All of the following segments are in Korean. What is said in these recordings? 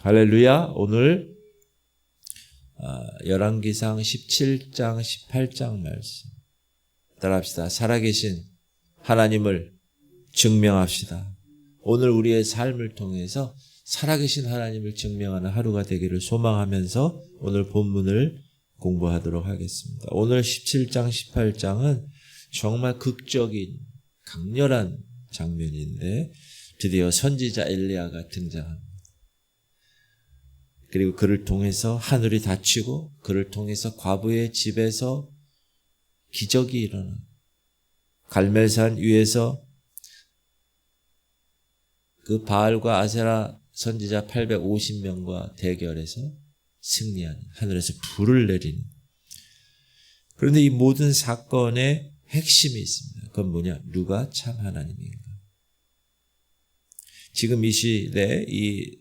할렐루야. 오늘 열왕기상 17장 18장 말씀 따라합시다. 살아계신 하나님을 증명합시다. 오늘 우리의 삶을 통해서 살아계신 하나님을 증명하는 하루가 되기를 소망하면서 오늘 본문을 공부하도록 하겠습니다. 오늘 17장 18장은 정말 극적인 강렬한 장면인데 드디어 선지자 엘리야가 등장합니다. 그리고 그를 통해서 하늘이 닫히고 그를 통해서 과부의 집에서 기적이 일어나 갈멜산 위에서 그 바알과 아세라 선지자 850명과 대결해서 승리하는, 하늘에서 불을 내리는. 그런데 이 모든 사건의 핵심이 있습니다. 그건 뭐냐? 누가 참 하나님인가? 지금 이 시대 이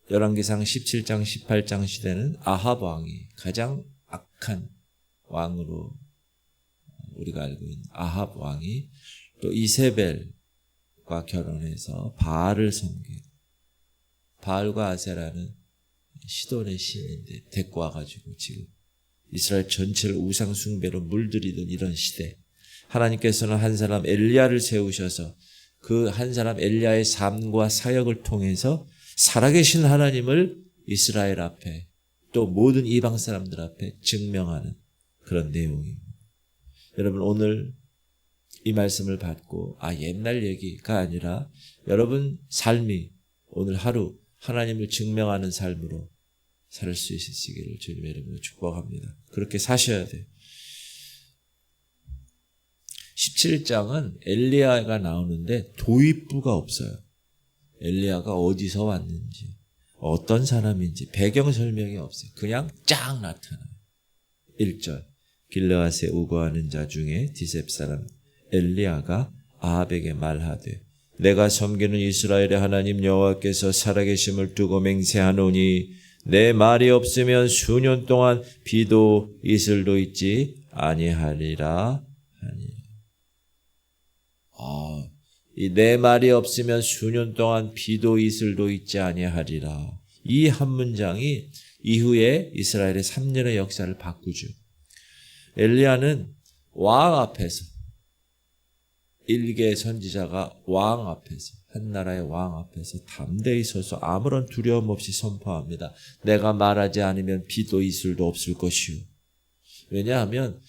열왕기상 17장 18장 시대는 아합 왕이 가장 악한 왕으로 우리가 알고 있는 아합 왕이 또 이세벨과 결혼해서 바알을 섬기고, 바알과 아세라는 시돈의 신인데 데리고 와가지고 지금 이스라엘 전체를 우상 숭배로 물들이던 이런 시대, 하나님께서는 한 사람 엘리야를 세우셔서 그 한 사람 엘리야의 삶과 사역을 통해서 살아계신 하나님을 이스라엘 앞에 또 모든 이방 사람들 앞에 증명하는 그런 내용입니다. 여러분, 오늘 이 말씀을 받고 옛날 얘기가 아니라 여러분 삶이 오늘 하루 하나님을 증명하는 삶으로 살 수 있으시기를 주님의 이름으로 축복합니다. 그렇게 사셔야 돼요. 17장은 엘리야가 나오는데 도입부가 없어요. 엘리야가 어디서 왔는지, 어떤 사람인지 배경 설명이 없어요. 그냥 쫙 나타나요. 1절, 길르앗에 우거하는 자 중에 디셉 사람 엘리야가 아합에게 말하되 내가 섬기는 이스라엘의 하나님 여호와께서 살아계심을 두고 맹세하노니 내 말이 없으면 수년 동안 비도 이슬도 있지 아니하리라 하니. 이 내 말이 없으면 수년 동안 비도 이슬도 있지 아니하리라. 이 한 문장이 이후에 이스라엘의 3년의 역사를 바꾸죠. 엘리야는 왕 앞에서, 일개 선지자가 왕 앞에서, 한 나라의 왕 앞에서 담대히 서서 아무런 두려움 없이 선포합니다. 내가 말하지 않으면 비도 이슬도 없을 것이요. 왜냐하면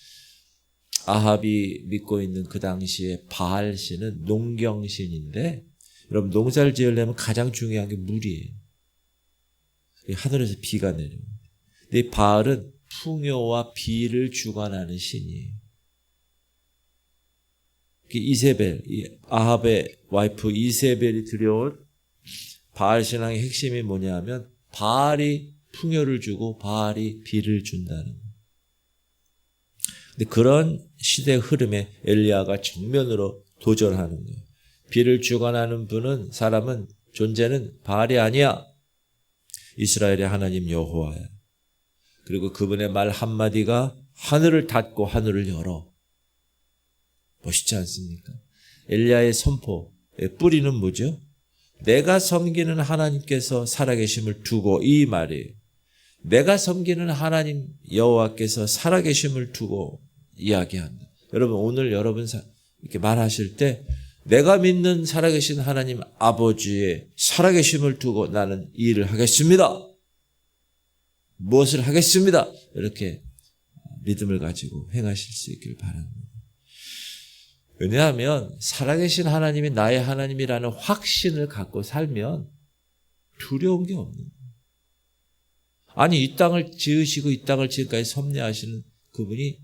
아합이 믿고 있는 그 당시에 바알신은 농경신인데, 여러분 농사를 지으려면 가장 중요한 게 물이에요. 하늘에서 비가 내려요. 근데 바알은 풍요와 비를 주관하는 신이에요. 이세벨, 아합의 와이프 이세벨이 들여온 바알 신앙의 핵심이 뭐냐면 바알이 풍요를 주고 바알이 비를 준다는 거예요. 근데 그런 시대 흐름에 엘리야가 정면으로 도전하는 거예요. 비를 주관하는 분은, 사람은, 존재는 바알이 아니야. 이스라엘의 하나님 여호와야. 그리고 그분의 말 한마디가 하늘을 닫고 하늘을 열어. 멋있지 않습니까? 엘리야의 선포의 뿌리는 뭐죠? 내가 섬기는 하나님께서 살아계심을 두고, 이 말이에요. 내가 섬기는 하나님 여호와께서 살아계심을 두고 이야기한다. 여러분, 오늘 여러분 이렇게 말하실 때 내가 믿는 살아계신 하나님 아버지의 살아계심을 두고 나는 이 일을 하겠습니다. 무엇을 하겠습니다. 이렇게 믿음을 가지고 행하실 수 있기를 바랍니다. 왜냐하면 살아계신 하나님이 나의 하나님이라는 확신을 갖고 살면 두려운 게 없는 거예요. 아니, 이 땅을 지으시고 이 땅을 지금까지 섭리하시는 그분이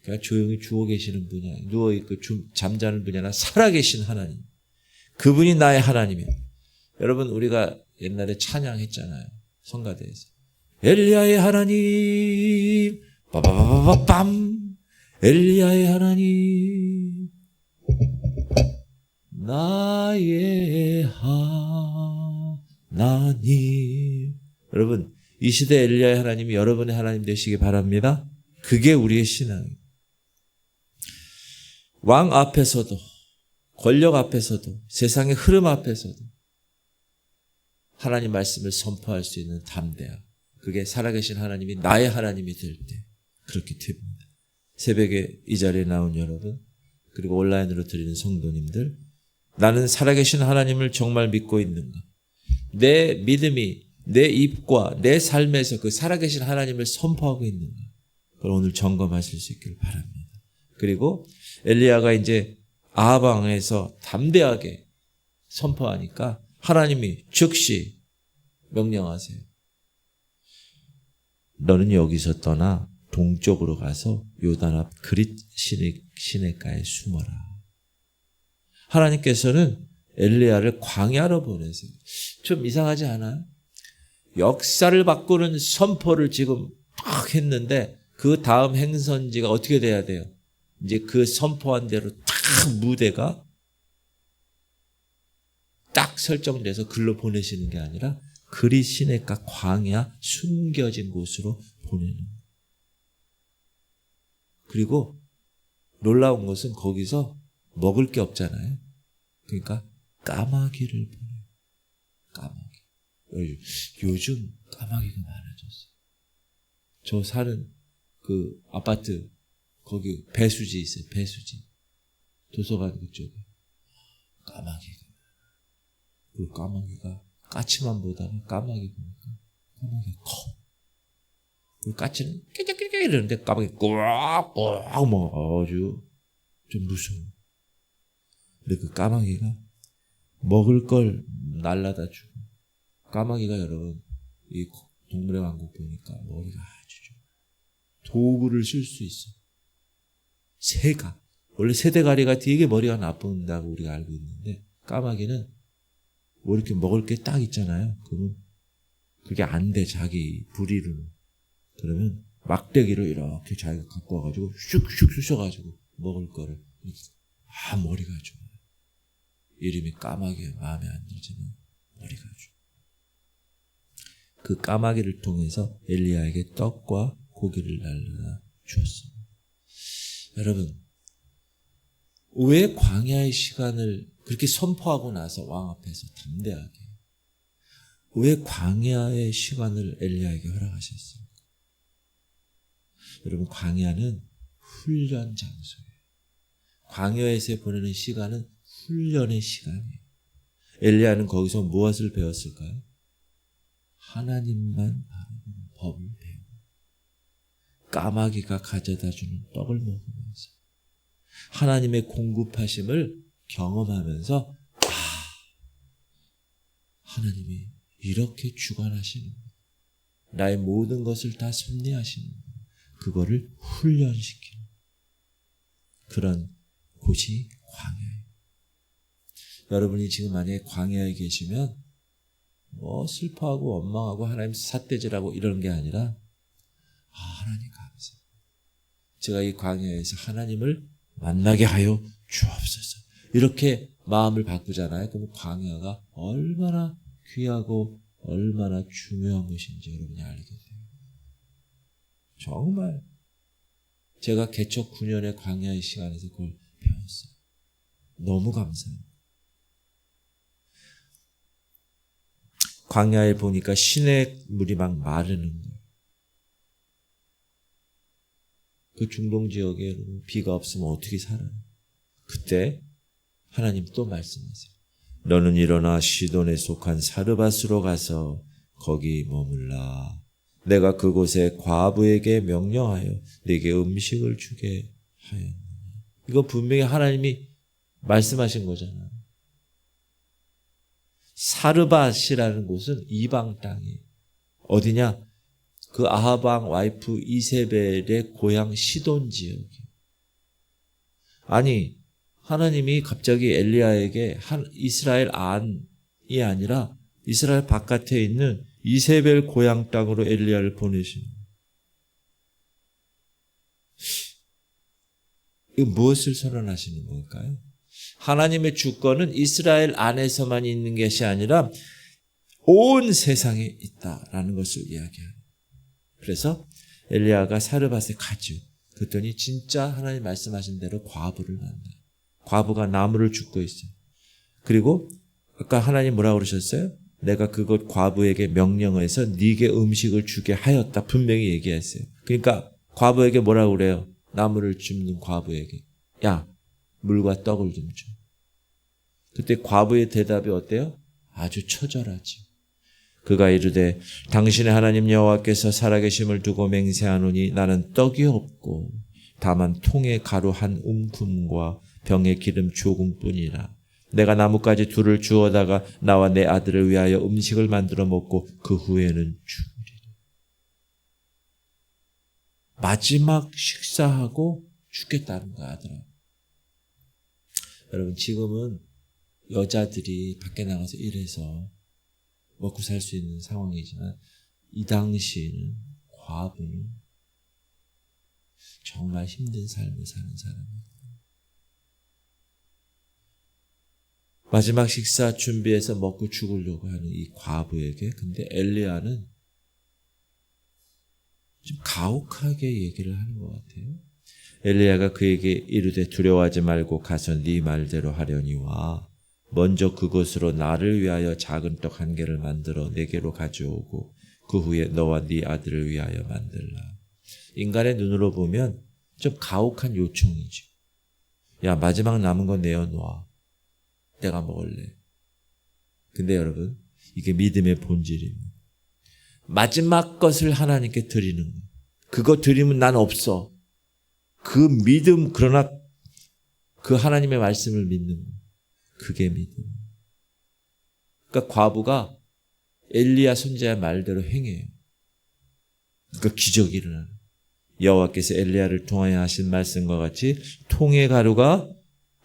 그냥 조용히 주워 계시는 분이 아니라, 누워있고 잠자는 분이 아니라 살아계신 하나님. 그분이 나의 하나님이에요. 여러분, 우리가 옛날에 찬양했잖아요. 성가대에서. 엘리야의 하나님, 빠바바바밤. 엘리야의 하나님, 나의 하나님. 여러분, 이 시대 엘리야의 하나님이 여러분의 하나님 되시기 바랍니다. 그게 우리의 신앙이에요. 왕 앞에서도, 권력 앞에서도, 세상의 흐름 앞에서도 하나님 말씀을 선포할 수 있는 담대함. 그게 살아계신 하나님이 나의 하나님이 될 때 그렇게 됩니다. 새벽에 이 자리에 나온 여러분, 그리고 온라인으로 드리는 성도님들, 나는 살아계신 하나님을 정말 믿고 있는가? 내 믿음이 내 입과 내 삶에서 그 살아계신 하나님을 선포하고 있는가? 그걸 오늘 점검하실 수 있기를 바랍니다. 그리고 엘리야가 이제 아합 왕에서 담대하게 선포하니까 하나님이 즉시 명령하세요. 너는 여기서 떠나 동쪽으로 가서 요단 앞 그릿 시내가에 숨어라. 하나님께서는 엘리야를 광야로 보내세요. 좀 이상하지 않아요? 역사를 바꾸는 선포를 지금 딱 했는데 그 다음 행선지가 어떻게 돼야 돼요? 이제 그 선포한 대로 딱 무대가 딱 설정돼서 글로 보내시는 게 아니라 그릿 시내가 광야 숨겨진 곳으로 보내는 거예요. 그리고 놀라운 것은 거기서 먹을 게 없잖아요. 그러니까 까마귀를 보내요. 까마귀. 요즘 까마귀가 많아졌어요. 저 사는 그 아파트 거기 배수지 있어요. 배수지. 도서관 그쪽에 까마귀가. 그 까마귀가 까치만 보다가 까마귀 보니까 까마귀가 커. 그 까치는 깨깨깨깨 이러는데 까마귀 꽉꽉 먹어. 아주 좀 무서워. 근데 그 까마귀가 먹을 걸 날라다 주고. 까마귀가 여러분 이 동물의 왕국 보니까 머리가 아주 좋아. 도구를 쓸 수 있어. 새가. 원래 새대가리가 되게 머리가 나쁜다고 우리가 알고 있는데 까마귀는 뭐 이렇게 먹을 게 딱 있잖아요. 그러면 그게 안 돼. 자기 부리로는. 그러면 막대기로 이렇게 자기가 갖고 와가지고 슉슉 쑤셔가지고 먹을 거를. 머리가 좋아요. 이름이 까마귀야. 마음에 안 들지만 머리가 좋아. 그 까마귀를 통해서 엘리야에게 떡과 고기를 날라 주었습니다. 여러분, 왜 광야의 시간을 그렇게 선포하고 나서 왕 앞에서 담대하게 왜 광야의 시간을 엘리야에게 허락하셨습니까? 여러분, 광야는 훈련 장소예요. 광야에서 보내는 시간은 훈련의 시간이에요. 엘리야는 거기서 무엇을 배웠을까요? 하나님만 바라보는 법을 배우고 까마귀가 가져다주는 떡을 먹으면서 하나님의 공급하심을 경험하면서 하나님이 이렇게 주관하시는 나의 모든 것을 다 섭리하시는 그거를 훈련시키는 그런 곳이 광야예요. 여러분이 지금 만약에 광야에 계시면 슬퍼하고 원망하고 하나님 삿대질하고 이런 게 아니라 하나님 감사합니다. 제가 이 광야에서 하나님을 만나게 하여 주옵소서. 이렇게 마음을 바꾸잖아요. 그럼 광야가 얼마나 귀하고 얼마나 중요한 것인지 여러분이 알게 돼요. 정말 제가 개척 9년의 광야의 시간에서 그걸 배웠어요. 너무 감사합니다. 광야에 보니까 시냇물이 막 마르는 거예요. 그 중동 지역에 비가 없으면 어떻게 살아요? 그때 하나님 또 말씀하세요. 너는 일어나 시돈에 속한 사르밧으로 가서 거기 머물라. 내가 그곳에 과부에게 명령하여 네게 음식을 주게 하였느니라. 이거 분명히 하나님이 말씀하신 거잖아요. 사르밧이라는 곳은 이방 땅이에요. 어디냐? 그 아합 왕 와이프 이세벨의 고향 시돈 지역이에요. 아니, 하나님이 갑자기 엘리야에게 이스라엘 안이 아니라 이스라엘 바깥에 있는 이세벨 고향 땅으로 엘리야를 보내십니다. 이거 무엇을 선언하시는 걸까요? 하나님의 주권은 이스라엘 안에서만 있는 것이 아니라 온 세상에 있다라는 것을 이야기합니다. 그래서 엘리야가 사르밧에 가죠. 그랬더니 진짜 하나님 말씀하신 대로 과부를 만나요. 과부가 나무를 줍고 있어요. 그리고 아까 하나님 뭐라고 그러셨어요? 내가 그것 과부에게 명령해서 네게 음식을 주게 하였다. 분명히 얘기했어요. 그러니까 과부에게 뭐라고 그래요? 나무를 줍는 과부에게. 야, 물과 떡을 좀 줘. 그때 과부의 대답이 어때요? 아주 처절하지. 그가 이르되 당신의 하나님 여호와께서 살아계심을 두고 맹세하노니 나는 떡이 없고 다만 통에 가루 한 움큼과 병에 기름 조금뿐이라. 내가 나뭇가지 둘을 주워다가 나와 내 아들을 위하여 음식을 만들어 먹고 그 후에는 죽으리라. 마지막 식사하고 죽겠다는 거야, 아들아. 여러분, 지금은 여자들이 밖에 나가서 일해서 먹고 살 수 있는 상황이지만 이 당시에는 과부는 정말 힘든 삶을 사는 사람이에요. 마지막 식사 준비해서 먹고 죽으려고 하는 이 과부에게 근데 엘리야는 좀 가혹하게 얘기를 하는 것 같아요. 엘리야가 그에게 이르되 두려워하지 말고 가서 네 말대로 하려니와 먼저 그것으로 나를 위하여 작은 떡 한 개를 만들어 내게로 가져오고 그 후에 너와 네 아들을 위하여 만들라. 인간의 눈으로 보면 좀 가혹한 요청이죠. 야, 마지막 남은 거 내어놓아. 내가 먹을래. 근데 여러분, 이게 믿음의 본질입니다. 마지막 것을 하나님께 드리는 거예요. 그거 드리면 난 없어. 그 믿음, 그러나 그 하나님의 말씀을 믿는 거예요. 그게 믿음. 그러니까 과부가 엘리야 선지자의 말대로 행해요. 그러니까 기적이 일어나는 거예요. 여호와께서 엘리야를 통하여 하신 말씀과 같이 통의 가루가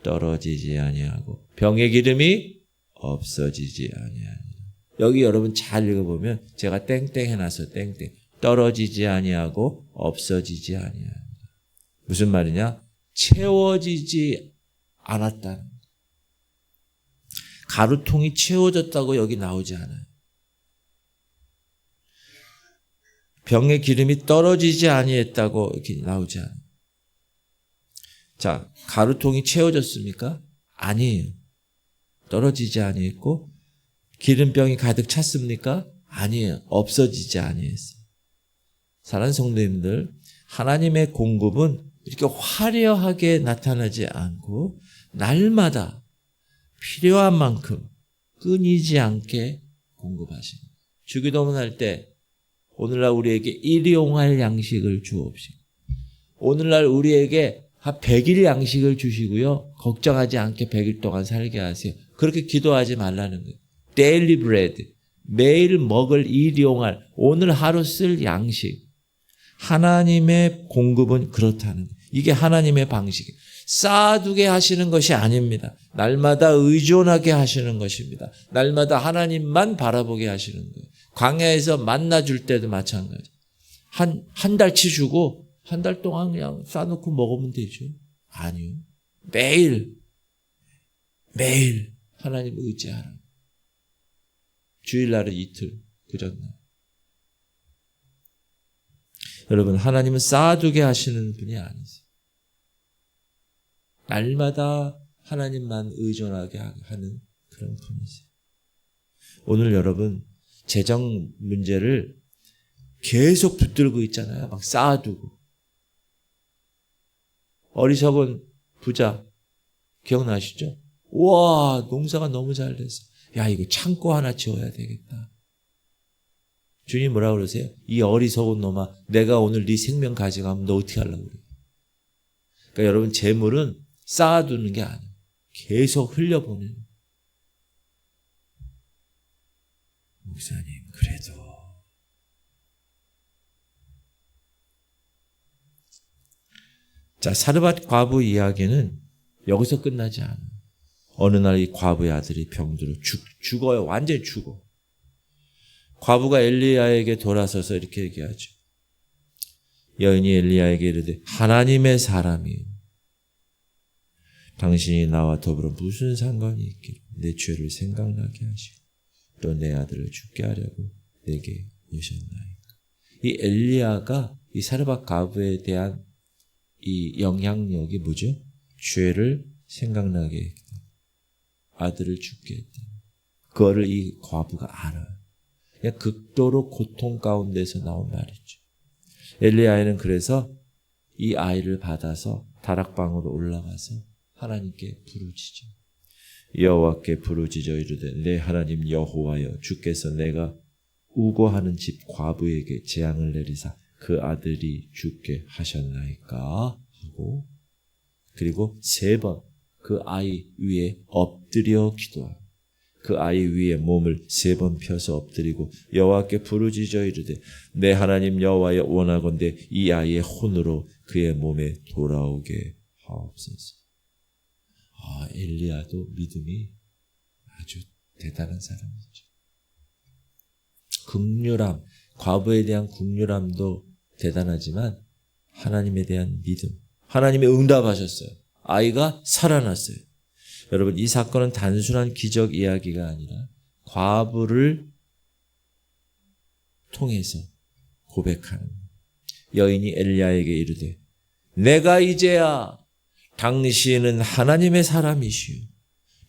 떨어지지 아니하고 병의 기름이 없어지지 아니하니라. 여기 여러분 잘 읽어보면 제가 땡땡 해놨어요. 땡땡. 떨어지지 아니하고 없어지지 아니하니라. 무슨 말이냐? 채워지지 않았다는 거예요. 가루통이 채워졌다고 여기 나오지 않아요. 병의 기름이 떨어지지 아니했다고 이렇게 나오지 않아요. 자, 가루통이 채워졌습니까? 아니에요. 떨어지지 아니했고 기름병이 가득 찼습니까? 아니에요. 없어지지 아니했어요. 사랑하는 성도님들, 하나님의 공급은 이렇게 화려하게 나타나지 않고 날마다 필요한 만큼 끊이지 않게 공급하시는 거예요. 주기도문 할 때 오늘날 우리에게 일용할 양식을 주옵시고 오늘날 우리에게 한 100일 양식을 주시고요. 걱정하지 않게 100일 동안 살게 하세요. 그렇게 기도하지 말라는 거예요. Daily bread, 매일 먹을 일용할, 오늘 하루 쓸 양식. 하나님의 공급은 그렇다는 거예요. 이게 하나님의 방식이에요. 쌓아두게 하시는 것이 아닙니다. 날마다 의존하게 하시는 것입니다. 날마다 하나님만 바라보게 하시는 거예요. 광야에서 만나줄 때도 마찬가지. 한 달치 주고 한 달 동안 그냥 싸놓고 먹으면 되죠. 아니요. 매일 하나님을 의지하라. 주일날은 이틀, 그 전날. 여러분, 하나님은 쌓아두게 하시는 분이 아니세요. 날마다 하나님만 의존하게 하는 그런 분이세요. 오늘 여러분, 재정 문제를 계속 붙들고 있잖아요. 막 쌓아두고. 어리석은 부자 기억나시죠? 우와, 농사가 너무 잘 됐어. 야, 이거 창고 하나 지어야 되겠다. 주님 뭐라고 그러세요? 이 어리석은 놈아, 내가 오늘 네 생명 가져가면 너 어떻게 하려고 그래? 그러니까 여러분, 재물은 쌓아두는 게 아니에요. 계속 흘려보내는. 목사님, 그래도. 자, 사르밧 과부 이야기는 여기서 끝나지 않아요. 어느 날 이 과부의 아들이 병들어 죽어요. 완전히 죽어. 과부가 엘리야에게 돌아서서 이렇게 얘기하죠. 여인이 엘리야에게 이르되 하나님의 사람이요. 당신이 나와 더불어 무슨 상관이 있기를 내 죄를 생각나게 하시고 또 내 아들을 죽게 하려고 내게 오셨나이까. 이 엘리야가 이 사르밧 과부에 대한 이 영향력이 뭐죠? 죄를 생각나게 했다. 아들을 죽게 했다. 그거를 이 과부가 알아요. 그냥 극도로 고통 가운데서 나온 말이죠. 엘리야는 그래서 이 아이를 받아서 다락방으로 올라가서 하나님께 부르짖어. 여호와께 부르짖어 이르되 내 하나님 여호와여 주께서 내가 우고하는 집 과부에게 재앙을 내리사 그 아들이 죽게 하셨나이까 하고 그리고 3번 그 아이 위에 엎드려 기도하고 그 아이 위에 몸을 3번 펴서 엎드리고 여호와께 부르짖어 이르되 내 하나님 여호와여 원하건대 이 아이의 혼으로 그의 몸에 돌아오게 하옵소서. 엘리야도 믿음이 아주 대단한 사람이죠. 긍휼함, 과부에 대한 긍휼함도 대단하지만 하나님에 대한 믿음, 하나님이 응답하셨어요. 아이가 살아났어요. 여러분, 이 사건은 단순한 기적 이야기가 아니라 과부를 통해서 고백하는 여인이 엘리야에게 이르되 내가 이제야 당신은 하나님의 사람이시오.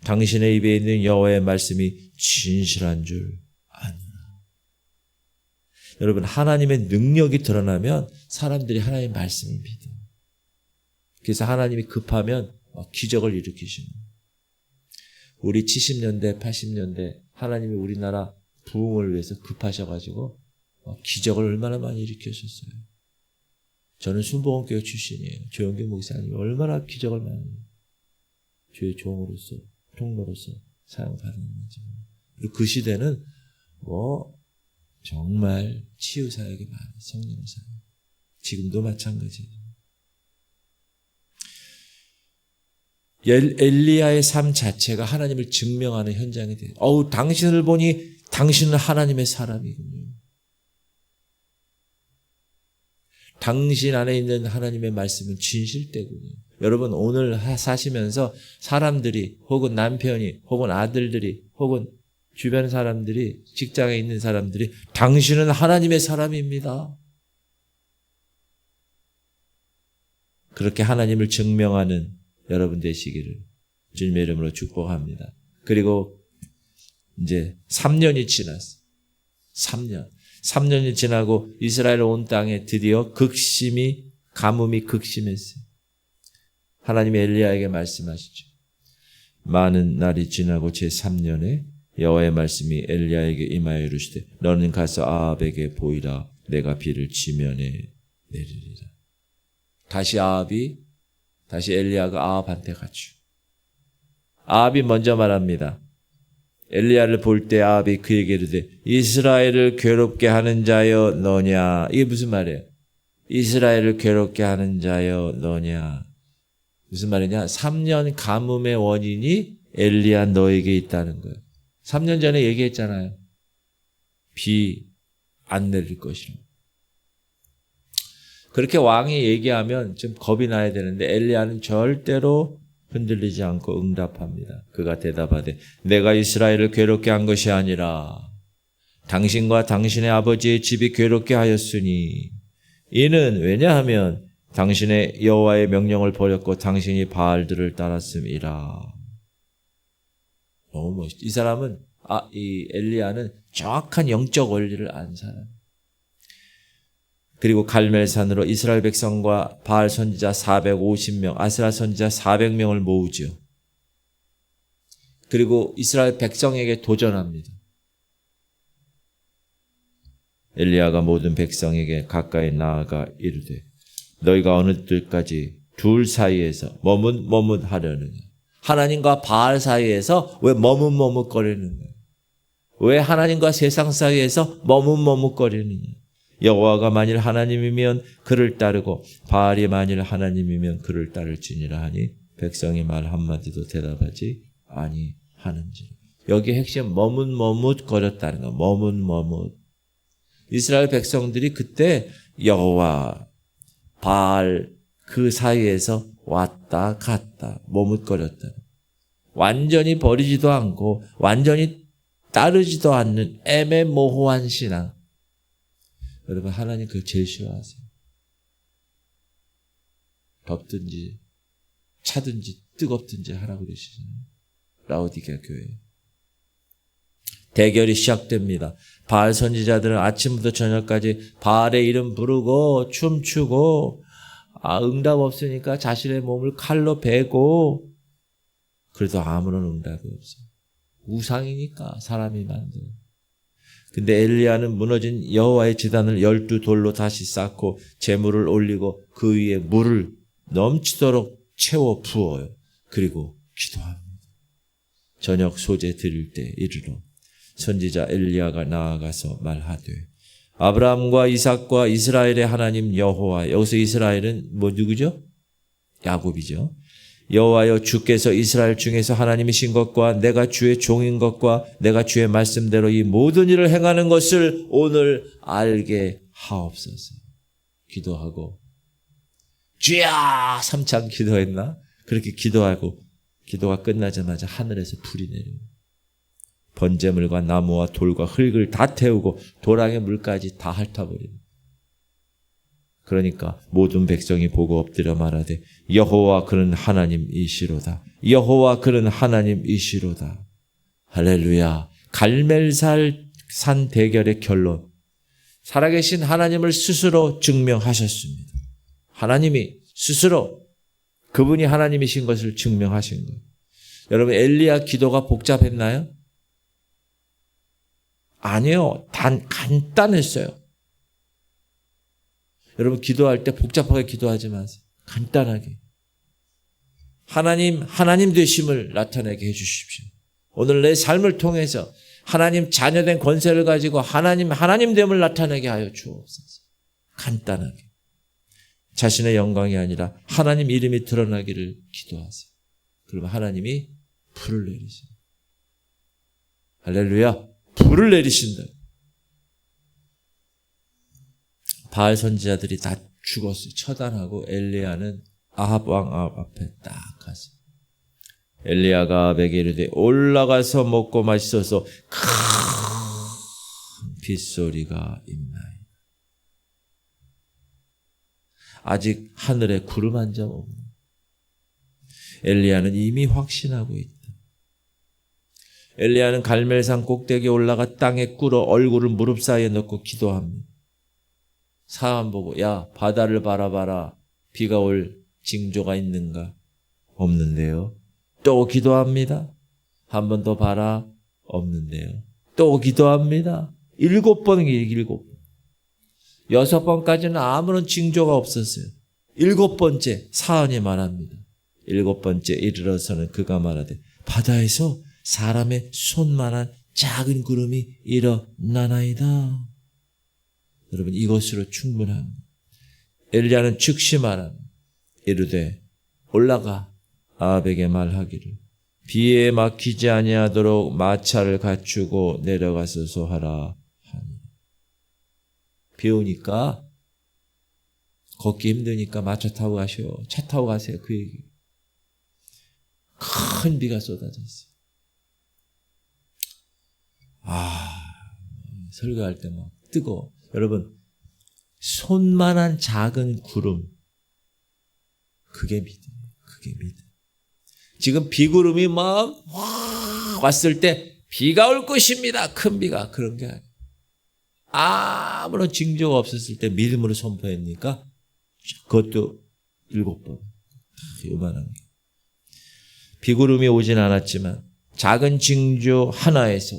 당신의 입에 있는 여호와의 말씀이 진실한 줄 아노라. 여러분, 하나님의 능력이 드러나면 사람들이 하나님의 말씀을 믿어요. 그래서 하나님이 급하면 기적을 일으키시는 거예요. 우리 70년대, 80년대 하나님이 우리나라 부흥을 위해서 급하셔가지고 기적을 얼마나 많이 일으키셨어요. 저는 순복음교회 출신이에요. 조영규 목사님이 얼마나 기적을 많이 주의 종으로서 통로로서 사용받았는지. 그리고 그 시대는 정말 치유 사역이 많아요. 성령 사역. 지금도 마찬가지예요. 엘리야의 삶 자체가 하나님을 증명하는 현장이 돼요. 당신을 보니 당신은 하나님의 사람이군요. 당신 안에 있는 하나님의 말씀은 진실되군요. 여러분, 오늘 사시면서 사람들이 혹은 남편이 혹은 아들들이 혹은 주변 사람들이 직장에 있는 사람들이 당신은 하나님의 사람입니다. 그렇게 하나님을 증명하는 여러분 되시기를 주님의 이름으로 축복합니다. 그리고 이제 3년이 지났어요. 3년이 지나고 이스라엘 온 땅에 드디어 가뭄이 극심했어요. 하나님이 엘리야에게 말씀하시죠. 많은 날이 지나고 제3년에 여호와의 말씀이 엘리야에게 임하여 이르시되 너는 가서 아합에게 보이라. 내가 비를 지면에 내리리라. 다시 엘리야가 아합한테 갔죠. 아합이 먼저 말합니다. 엘리야를 볼 때 아합이 그에게 이르되 이스라엘을 괴롭게 하는 자여 너냐. 이게 무슨 말이에요? 이스라엘을 괴롭게 하는 자여 너냐. 무슨 말이냐? 3년 가뭄의 원인이 엘리야 너에게 있다는 거예요. 3년 전에 얘기했잖아요. 비 안 내릴 것이라고. 그렇게 왕이 얘기하면 좀 겁이 나야 되는데 엘리야는 절대로 흔들리지 않고 응답합니다. 그가 대답하되 내가 이스라엘을 괴롭게 한 것이 아니라 당신과 당신의 아버지의 집이 괴롭게 하였으니 이는 왜냐하면 당신의 여호와의 명령을 버렸고 당신이 바알들을 따랐음이라. 너무 멋있다. 이 사람은 이 엘리야는 정확한 영적 원리를 아는 사람. 그리고 갈멜산으로 이스라엘 백성과 바알 선지자 450명, 아스라 선지자 400명을 모으죠. 그리고 이스라엘 백성에게 도전합니다. 엘리야가 모든 백성에게 가까이 나아가 이르되 너희가 어느 때까지 둘 사이에서 머뭇머뭇하려느냐. 하나님과 바알 사이에서 왜 머뭇머뭇거리느냐. 왜 하나님과 세상 사이에서 머뭇머뭇거리느냐. 여호와가 만일 하나님이면 그를 따르고 바알이 만일 하나님이면 그를 따를지니라 하니 백성이 말 한마디도 대답하지 아니하는지. 여기 핵심 머뭇머뭇거렸다는 거. 머뭇머뭇. 이스라엘 백성들이 그때 여호와 바알 그 사이에서 왔다 갔다 머뭇거렸다. 완전히 버리지도 않고 완전히 따르지도 않는 애매모호한 신앙. 여러분, 하나님 그거 제일 싫어하세요. 덥든지 차든지 뜨겁든지 하라고 그러시잖아요. 라오디게아 교회. 대결이 시작됩니다. 바알 선지자들은 아침부터 저녁까지 바알의 이름 부르고 춤추고 응답 없으니까 자신의 몸을 칼로 베고 그래도 아무런 응답이 없어요. 우상이니까 사람이 만든. 근데 엘리야는 무너진 여호와의 제단을 12돌로 다시 쌓고 제물을 올리고 그 위에 물을 넘치도록 채워 부어요. 그리고 기도합니다. 저녁 소재 드릴 때 이르러 선지자 엘리야가 나아가서 말하되 아브라함과 이삭과 이스라엘의 하나님 여호와. 여기서 이스라엘은 누구죠? 야곱이죠. 여호와여, 주께서 이스라엘 중에서 하나님이신 것과 내가 주의 종인 것과 내가 주의 말씀대로 이 모든 일을 행하는 것을 오늘 알게 하옵소서. 기도하고 주야 3장 기도했나? 그렇게 기도하고 기도가 끝나자마자 하늘에서 불이 내려요. 번제물과 나무와 돌과 흙을 다 태우고 도랑의 물까지 다 핥아버립니다. 그러니까 모든 백성이 보고 엎드려 말하되 여호와 그는 하나님이시로다. 여호와 그는 하나님이시로다. 할렐루야. 갈멜살 산 대결의 결론. 살아계신 하나님을 스스로 증명하셨습니다. 하나님이 스스로 그분이 하나님이신 것을 증명하신 거예요. 여러분 엘리야 기도가 복잡했나요? 아니요. 간단했어요. 여러분 기도할 때 복잡하게 기도하지 마세요. 간단하게. 하나님 되심을 나타내게 해주십시오. 오늘 내 삶을 통해서 하나님 자녀된 권세를 가지고 하나님됨을 나타내게 하여 주옵소서. 간단하게. 자신의 영광이 아니라 하나님 이름이 드러나기를 기도하세요. 그러면 하나님이 불을 내리세요. 할렐루야. 불을 내리신다. 바알 선지자들이 다 죽었어요. 처단하고 엘리야는 아합 왕 앞에 딱 가서 엘리야가 아합에게 이르되 올라가서 먹고 마시소서. 큰 빗소리가 있나이다. 아직 하늘에 구름 한 점 없는. 엘리야는 이미 확신하고 있다. 엘리야는 갈멜산 꼭대기에 올라가 땅에 꿇어 얼굴을 무릎 사이에 넣고 기도합니다. 사람 보고 야 바다를 바라봐라. 비가 올 징조가 있는가? 없는데요. 또 기도합니다. 한 번 더 봐라. 없는데요. 또 기도합니다. 7번. 6번까지는 아무런 징조가 없었어요. 7번째 사언이 말합니다. 7번째 이르러서는 그가 말하되 바다에서 사람의 손만한 작은 구름이 일어나나이다. 여러분 이것으로 충분합니다. 엘리야는 즉시 말합니다. 이르되 올라가 아합에게 말하기를 비에 막히지 아니하도록 마차를 갖추고 내려가소서 하라 하니. 비 오니까 걷기 힘드니까 마차 타고 가시오. 차 타고 가세요. 그 얘기. 큰 비가 쏟아졌어요. 설교할 때 막 뜨거워. 여러분 손만한 작은 구름 그게 믿음이에요. 그게 믿음. 지금 비구름이 막 왔을 때 비가 올 것입니다. 큰 비가. 그런 게 아니에요. 아무런 징조가 없었을 때 믿음으로 선포했으니까 그것도 7번. 요만한 게. 비구름이 오진 않았지만 작은 징조 하나에서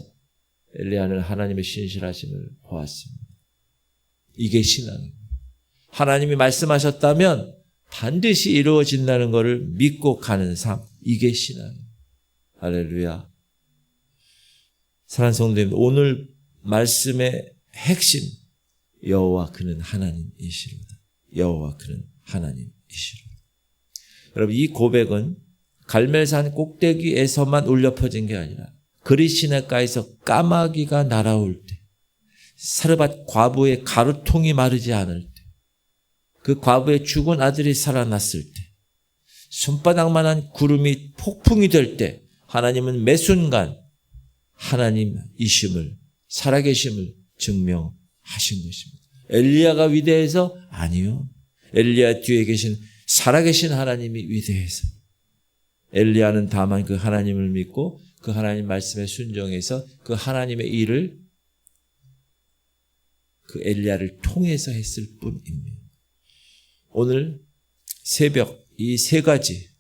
엘리야는 하나님의 신실하심을 보았습니다. 이게 신앙입니다. 하나님이 말씀하셨다면 반드시 이루어진다는 것을 믿고 가는 삶. 이게 신앙입니다. 할렐루야. 사랑하는 성도님, 오늘 말씀의 핵심 여호와 그는 하나님이시로다. 여호와 그는 하나님이시로다. 여러분 이 고백은 갈멜산 꼭대기에서만 울려 퍼진 게 아니라 그리시네가에서 까마귀가 날아올 때, 사르밧 과부의 가루통이 마르지 않을 때, 그 과부의 죽은 아들이 살아났을 때, 손바닥만한 구름이 폭풍이 될 때 하나님은 매 순간 하나님이심을, 살아계심을 증명하신 것입니다. 엘리야가 위대해서? 아니요. 엘리야 뒤에 계신 살아계신 하나님이 위대해서. 엘리야는 다만 그 하나님을 믿고 그 하나님 말씀에 순종해서 그 하나님의 일을 그 엘리야를 통해서 했을 뿐입니다. 오늘 새벽 이 세 가지,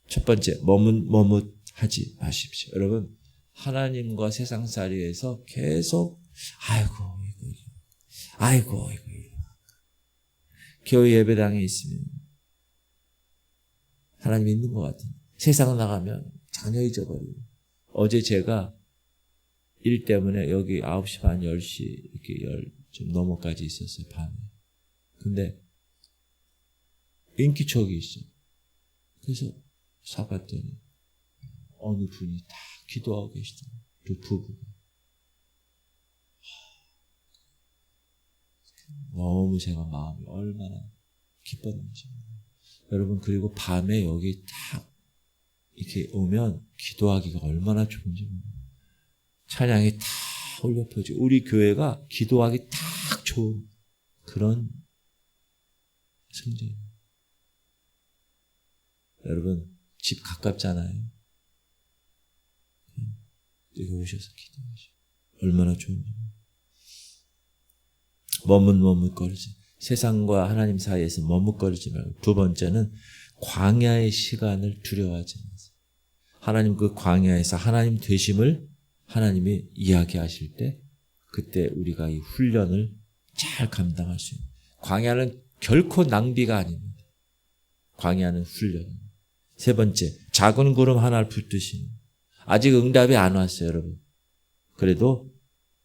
첫 번째 머뭇하지 마십시오. 여러분, 하나님과 세상살이에서 계속 아이고 이거 교회 예배당에 있으면 하나님 있는 것 같아요. 세상 나가면 전혀 잊어버리고. 어제 제가 일 때문에 여기 9시 반 10시 이렇게 좀 넘어까지 있었어요, 밤에. 근데 인기척이 있어. 그래서 사봤더니 어느 분이 다 기도하고 계시더라고요. 두 부부가. 너무 제가 마음이 얼마나 기뻤는지. 여러분, 그리고 밤에 여기 딱 이렇게 오면 기도하기가 얼마나 좋은지 몰라요. 찬양이 다 울려 퍼지고 우리 교회가 기도하기 딱 좋은 그런 성전이에요. 여러분, 집 가깝잖아요. 여기 오셔서 기도하시고 얼마나 좋은지. 머뭇거리지. 세상과 하나님 사이에서 머뭇거리지 말고. 두 번째는 광야의 시간을 두려워하지 마세요. 하나님 그 광야에서 하나님 되심을 하나님이 이야기하실 때 그때 우리가 이 훈련을 잘 감당할 수 있는. 광야는 결코 낭비가 아닙니다. 광야는 훈련입니다. 세 번째, 작은 구름 하나를 붙드시는. 아직 응답이 안 왔어요, 여러분. 그래도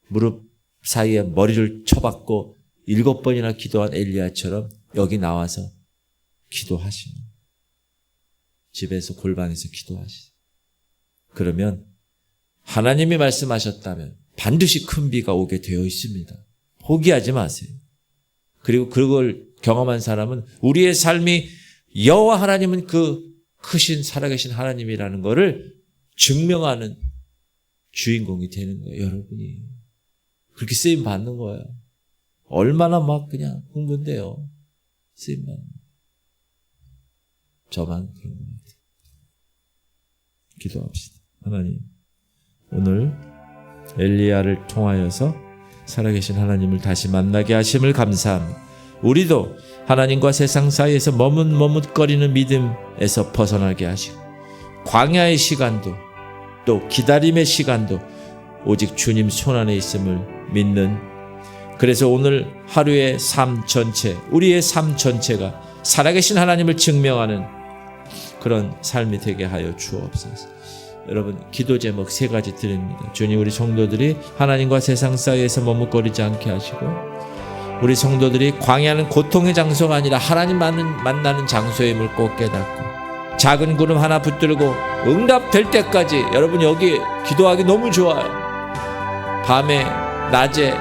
무릎 사이에 머리를 쳐박고 7번이나 기도한 엘리야처럼 여기 나와서 기도하시는. 집에서 골방에서 기도하시는. 그러면 하나님이 말씀하셨다면 반드시 큰 비가 오게 되어 있습니다. 포기하지 마세요. 그리고 그걸 경험한 사람은 우리의 삶이 여호와 하나님은 그 크신 살아계신 하나님이라는 것을 증명하는 주인공이 되는 거예요. 여러분이 그렇게 쓰임 받는 거예요. 얼마나 막 그냥 흥분돼요. 쓰임 받는. 저만 그런 것 같아요. 기도합시다. 하나님, 오늘 엘리야를 통하여서 살아계신 하나님을 다시 만나게 하심을 감사합니다. 우리도 하나님과 세상 사이에서 머뭇거리는 믿음에서 벗어나게 하시고 광야의 시간도 또 기다림의 시간도 오직 주님 손안에 있음을 믿는, 그래서 오늘 하루의 삶 전체, 우리의 삶 전체가 살아계신 하나님을 증명하는 그런 삶이 되게 하여 주옵소서. 여러분, 기도 제목 3가지 드립니다. 주님, 우리 성도들이 하나님과 세상 사이에서 머뭇거리지 않게 하시고, 우리 성도들이 광야는 고통의 장소가 아니라 하나님 만나는 장소임을 꼭 깨닫고, 작은 구름 하나 붙들고 응답될 때까지, 여러분 여기 기도하기 너무 좋아요. 밤에 낮에